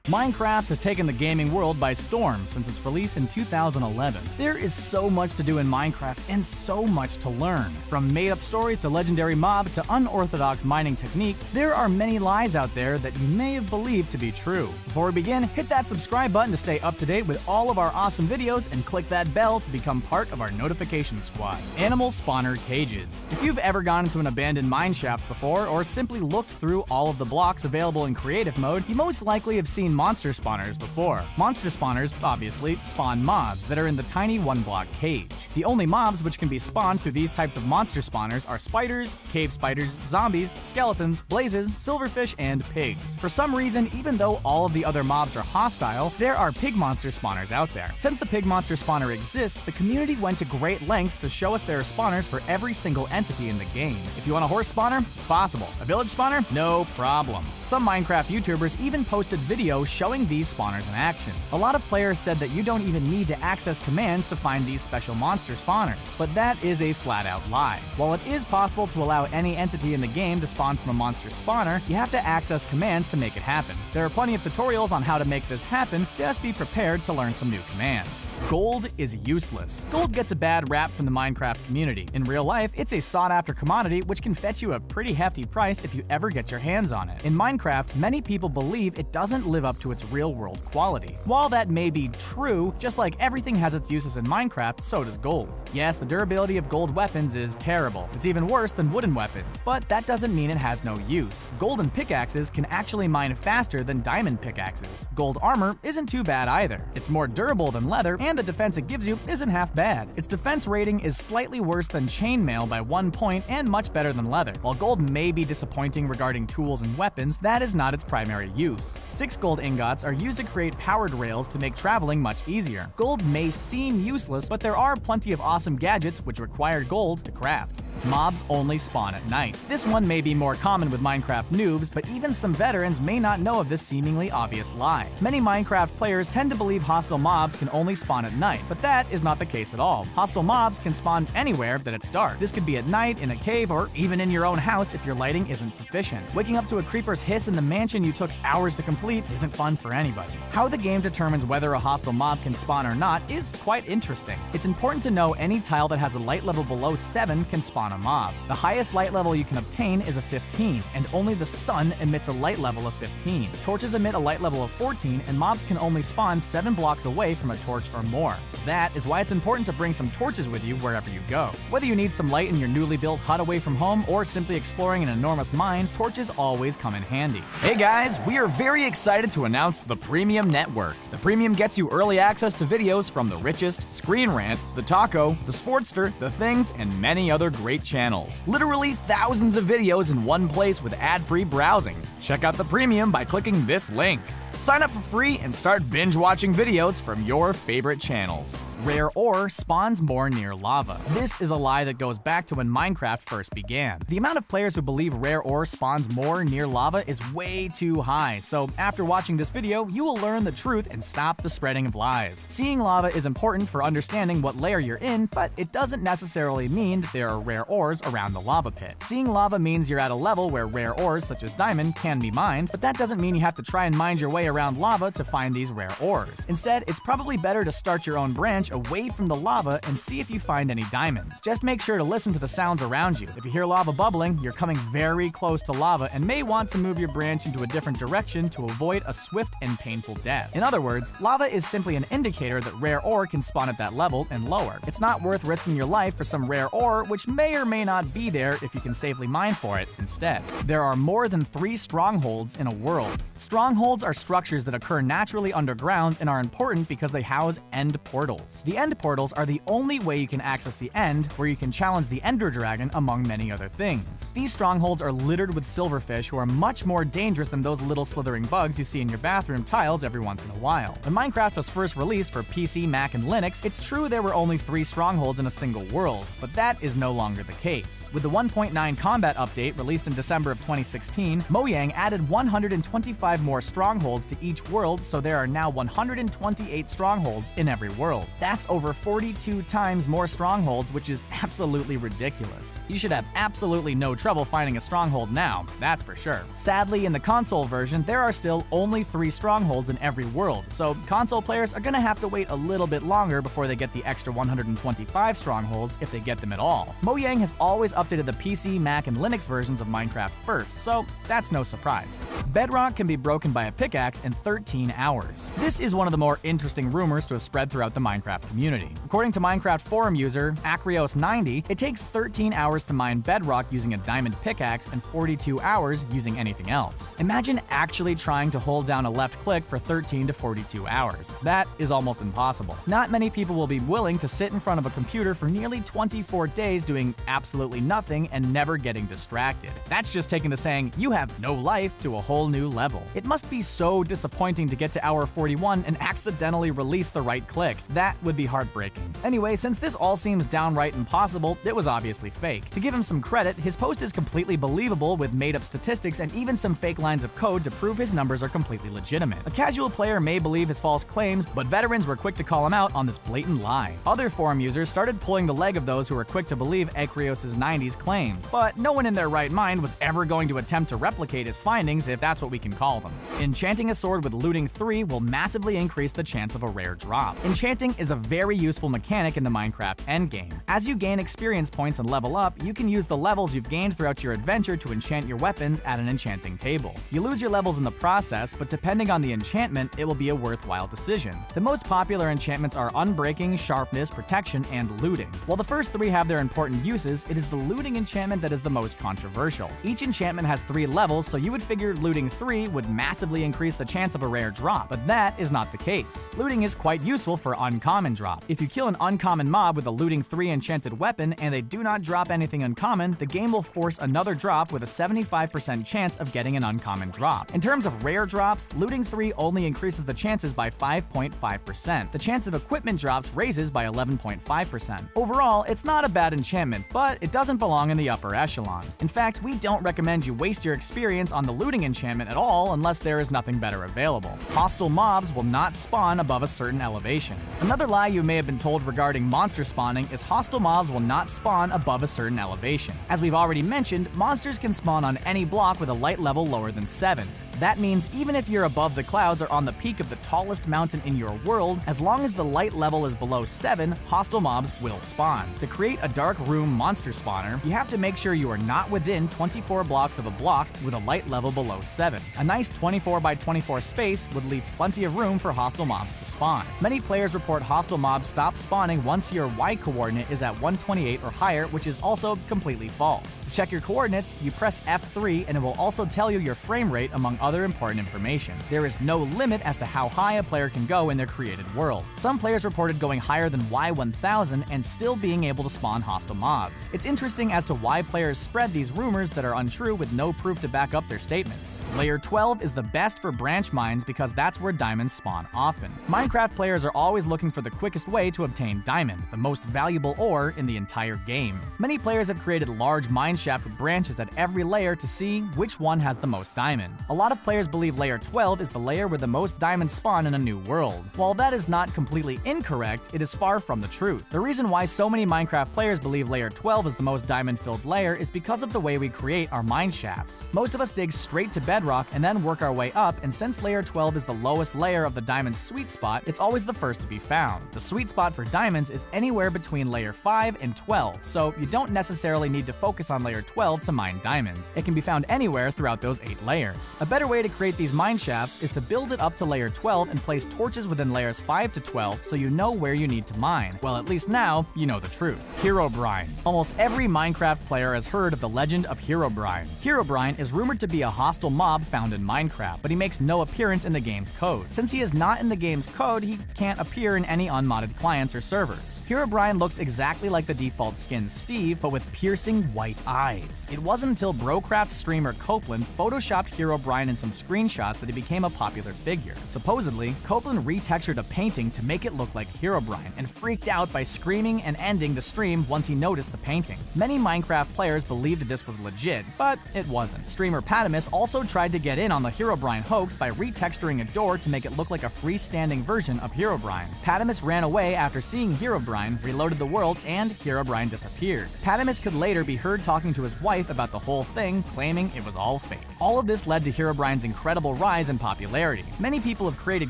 Minecraft has taken the gaming world by storm since its release in 2011. There is so much to do in Minecraft and so much to learn. From made-up stories to legendary mobs to unorthodox mining techniques, there are many lies out there that you may have believed to be true. Before we begin, hit that subscribe button to stay up to date with all of our awesome videos and click that bell to become part of our notification squad. Animal spawner cages. If you've ever gone into an abandoned mineshaft before or simply looked through all of the blocks available in creative mode, you most likely have seen monster spawners before. Monster spawners, obviously, spawn mobs that are in the tiny one-block cage. The only mobs which can be spawned through these types of monster spawners are spiders, cave spiders, zombies, skeletons, blazes, silverfish, and pigs. For some reason, even though all of the other mobs are hostile, there are pig monster spawners out there. Since the pig monster spawner exists, the community went to great lengths to show us there are spawners for every single entity in the game. If you want a horse spawner, it's possible. A village spawner? No problem. Some Minecraft YouTubers even posted videos showing these spawners in action. A lot of players said that you don't even need to access commands to find these special monster spawners, but that is a flat-out lie. While it is possible to allow any entity in the game to spawn from a monster spawner, you have to access commands to make it happen. There are plenty of tutorials on how to make this happen, just be prepared to learn some new commands. Gold is useless. Gold gets a bad rap from the Minecraft community. In real life, it's a sought-after commodity which can fetch you a pretty hefty price if you ever get your hands on it. In Minecraft, many people believe it doesn't live up to its real-world quality. While that may be true, just like everything has its uses in Minecraft, so does gold. Yes, the durability of gold weapons is terrible. It's even worse than wooden weapons, but that doesn't mean it has no use. Golden pickaxes can actually mine faster than diamond pickaxes. Gold armor isn't too bad either. It's more durable than leather, and the defense it gives you isn't half bad. Its defense rating is slightly worse than chainmail by 1 point and much better than leather. While gold may be disappointing regarding tools and weapons, that is not its primary use. 6 gold ingots are used to create powered rails to make traveling much easier. Gold may seem useless, but there are plenty of awesome gadgets which require gold to craft. Mobs only spawn at night. This one may be more common with Minecraft noobs, but even some veterans may not know of this seemingly obvious lie. Many Minecraft players tend to believe hostile mobs can only spawn at night, but that is not the case at all. Hostile mobs can spawn anywhere that it's dark. This could be at night, in a cave, or even in your own house if your lighting isn't sufficient. Waking up to a creeper's hiss in the mansion you took hours to complete isn't fun for anybody. How the game determines whether a hostile mob can spawn or not is quite interesting. It's important to know any tile that has a light level below 7 can spawn a mob. The highest light level you can obtain is a 15, and only the sun emits a light level of 15. Torches emit a light level of 14, and mobs can only spawn 7 blocks away from a torch or more. That is why it's important to bring some torches with you wherever you go. Whether you need some light in your newly built hut away from home or simply exploring an enormous mine, torches always come in handy. Hey guys, we are very excited to announce the Premium Network. The Premium gets you early access to videos from The Richest, Screen Rant, The Taco, The Sportster, The Things, and many other great channels. Literally thousands of videos in one place with ad-free browsing. Check out the Premium by clicking this link. Sign up for free and start binge-watching videos from your favorite channels. Rare ore spawns more near lava. This is a lie that goes back to when Minecraft first began. The amount of players who believe rare ore spawns more near lava is way too high, so after watching this video, you will learn the truth and stop the spreading of lies. Seeing lava is important for understanding what layer you're in, but it doesn't necessarily mean that there are rare ores around the lava pit. Seeing lava means you're at a level where rare ores such as diamond can be mined, but that doesn't mean you have to try and mine your way around lava to find these rare ores. Instead, it's probably better to start your own branch away from the lava and see if you find any diamonds. Just make sure to listen to the sounds around you. If you hear lava bubbling, you're coming very close to lava and may want to move your branch into a different direction to avoid a swift and painful death. In other words, lava is simply an indicator that rare ore can spawn at that level and lower. It's not worth risking your life for some rare ore which may or may not be there if you can safely mine for it instead. There are more than 3 strongholds in a world. Strongholds are structures that occur naturally underground and are important because they house end portals. The end portals are the only way you can access the end, where you can challenge the Ender Dragon among many other things. These strongholds are littered with silverfish who are much more dangerous than those little slithering bugs you see in your bathroom tiles every once in a while. When Minecraft was first released for PC, Mac, and Linux, it's true there were only 3 strongholds in a single world, but that is no longer the case. With the 1.9 combat update released in December of 2016, Mojang added 125 more strongholds strongholds to each world, so there are now 128 strongholds in every world. That's over 42 times more strongholds, which is absolutely ridiculous. You should have absolutely no trouble finding a stronghold now, that's for sure. Sadly, in the console version, there are still only 3 strongholds in every world, so console players are gonna have to wait a little bit longer before they get the extra 125 strongholds if they get them at all. Mojang has always updated the PC, Mac, and Linux versions of Minecraft first, so that's no surprise. Bedrock can be broken by a pickaxe in 13 hours. This is one of the more interesting rumors to have spread throughout the Minecraft community. According to Minecraft forum user Acreos90, it takes 13 hours to mine bedrock using a diamond pickaxe and 42 hours using anything else. Imagine actually trying to hold down a left click for 13 to 42 hours. That is almost impossible. Not many people will be willing to sit in front of a computer for nearly 24 days doing absolutely nothing and never getting distracted. That's just taking the saying, "you have no life," to a whole new level. It must be so disappointing to get to hour 41 and accidentally release the right click. That would be heartbreaking. Anyway, since this all seems downright impossible, it was obviously fake. To give him some credit, his post is completely believable with made-up statistics and even some fake lines of code to prove his numbers are completely legitimate. A casual player may believe his false claims, but veterans were quick to call him out on this blatant lie. Other forum users started pulling the leg of those who were quick to believe Acreos' 90s claims, but no one in their right mind was ever going to attempt to replicate his findings, if that's what we can call them. Enchanting a sword with looting 3 will massively increase the chance of a rare drop. Enchanting is a very useful mechanic in the Minecraft endgame. As you gain experience points and level up, you can use the levels you've gained throughout your adventure to enchant your weapons at an enchanting table. You lose your levels in the process, but depending on the enchantment, it will be a worthwhile decision. The most popular enchantments are Unbreaking, Sharpness, Protection, and Looting. While the first 3 have their important uses, it is the Looting enchantment that is the most controversial. Each enchantment has 3 levels, so you would figure Looting 3 would massively increase the chance of a rare drop, but that is not the case. Looting is quite useful for uncommon drop. If you kill an uncommon mob with a Looting 3 enchanted weapon and they do not drop anything uncommon, the game will force another drop with a 75% chance of getting an uncommon drop. In terms of rare drops, Looting 3 only increases the chances by 5.5%. The chance of equipment drops raises by 11.5%. Overall, it's not a bad enchantment, but it doesn't belong in the upper echelon. In fact, we don't recommend you waste your experience on the looting enchantment at all unless there is nothing better available. Hostile mobs will not spawn above a certain elevation. Another lie you may have been told regarding monster spawning is hostile mobs will not spawn above a certain elevation. As we've already mentioned, monsters can spawn on any block with a light level lower than 7. That means even if you're above the clouds or on the peak of the tallest mountain in your world, as long as the light level is below 7, hostile mobs will spawn. To create a dark room monster spawner, you have to make sure you are not within 24 blocks of a block with a light level below 7. A nice 24 by 24 space would leave plenty of room for hostile mobs to spawn. Many players report hostile mobs stop spawning once your Y coordinate is at 128 or higher, which is also completely false. To check your coordinates, you press F3 and it will also tell you your frame rate among other important information. There is no limit as to how high a player can go in their created world. Some players reported going higher than Y1000 and still being able to spawn hostile mobs. It's interesting as to why players spread these rumors that are untrue with no proof to back up their statements. Layer 12 is the best for branch mines because that's where diamonds spawn often. Minecraft players are always looking for the quickest way to obtain diamond, the most valuable ore in the entire game. Many players have created large mine shafts with branches at every layer to see which one has the most diamond. A lot of players believe layer 12 is the layer where the most diamonds spawn in a new world. While that is not completely incorrect, it is far from the truth. The reason why so many Minecraft players believe layer 12 is the most diamond-filled layer is because of the way we create our mine shafts. Most of us dig straight to bedrock and then work our way up, and since layer 12 is the lowest layer of the diamond sweet spot, it's always the first to be found. The sweet spot for diamonds is anywhere between layer 5 and 12, so you don't necessarily need to focus on layer 12 to mine diamonds. It can be found anywhere throughout those 8 layers. A better way to create these mine shafts is to build it up to layer 12 and place torches within layers 5 to 12 so you know where you need to mine. Well, at least now, you know the truth. Herobrine. Almost every Minecraft player has heard of the legend of Herobrine. Herobrine is rumored to be a hostile mob found in Minecraft, but he makes no appearance in the game's code. Since he is not in the game's code, he can't appear in any unmodded clients or servers. Herobrine looks exactly like the default skin Steve, but with piercing white eyes. It wasn't until Brocraft streamer Copeland photoshopped Herobrine in some screenshots that he became a popular figure. Supposedly, Copeland retextured a painting to make it look like Herobrine and freaked out by screaming and ending the stream once he noticed the painting. Many Minecraft players believed this was legit, but it wasn't. Streamer Patamus also tried to get in on the Herobrine hoax by retexturing a door to make it look like a freestanding version of Herobrine. Patamus ran away after seeing Herobrine, reloaded the world, and Herobrine disappeared. Patamus could later be heard talking to his wife about the whole thing, claiming it was all fake. All of this led to Herobrine's incredible rise in popularity. Many people have created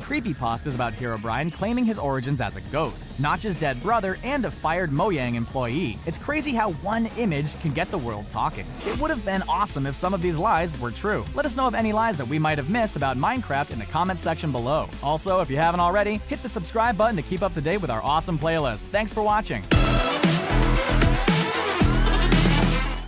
creepypastas about Herobrine, claiming his origins as a ghost, Notch's dead brother, and a fired Mojang employee. It's crazy how one image can get the world talking. It would have been awesome if some of these lies were true. Let us know of any lies that we might have missed about Minecraft in the comments section below. Also, if you haven't already, hit the subscribe button to keep up to date with our awesome playlist. Thanks for watching.